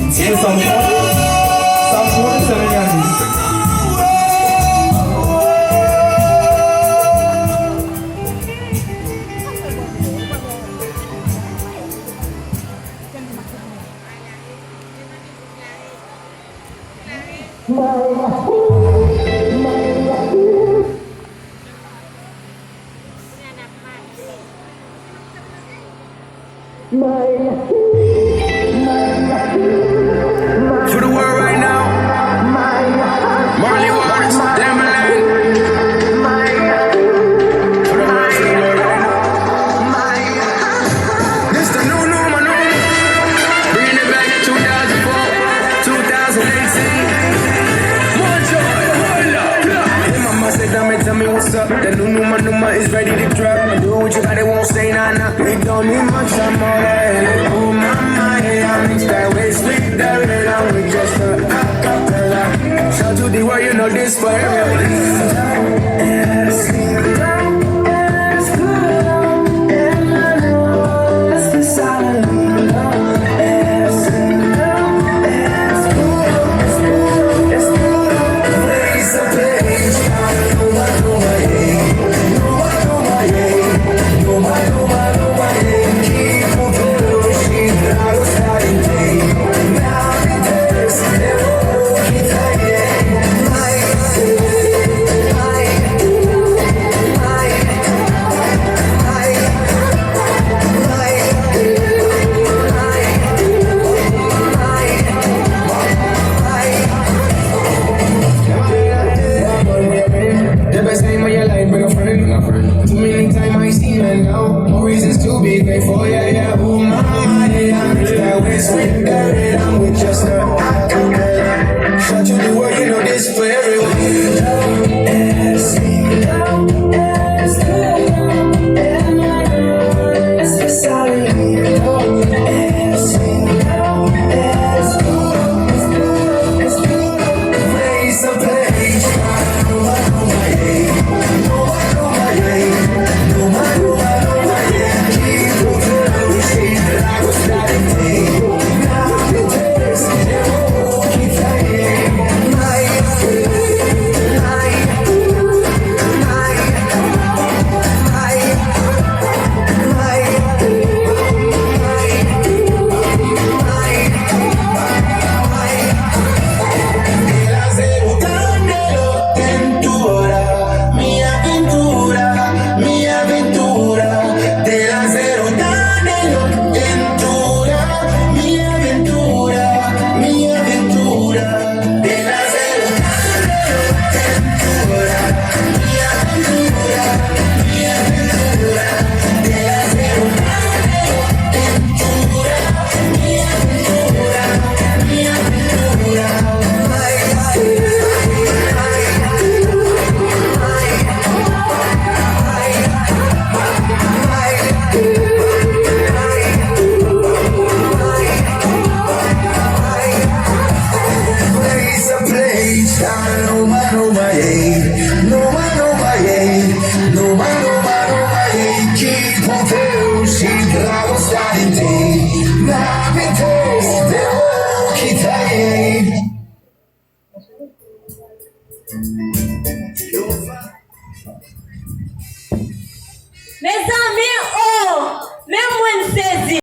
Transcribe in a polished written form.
C'est sans fond, ça regarde. For the world right now, Marley Waters, Lemon. For the world right now. This the new normal, bringing it back to 2004, 2018. More joy, more love. Hey, mama said, tell me what's up. The new number is ready to drop. Do what you got, it won't say nah. We don't need much, I'm alright. Oh, mama, yeah, I mix that waist with that red. I'm with just a acapella. Shout to the world, you know this for grateful, yeah, oh mama, yeah, I'm rich that way, sweet that red, I'm with just a acapella. Shout to the world, you know this for everyone. Mes amis, oh, même moi, je saisis.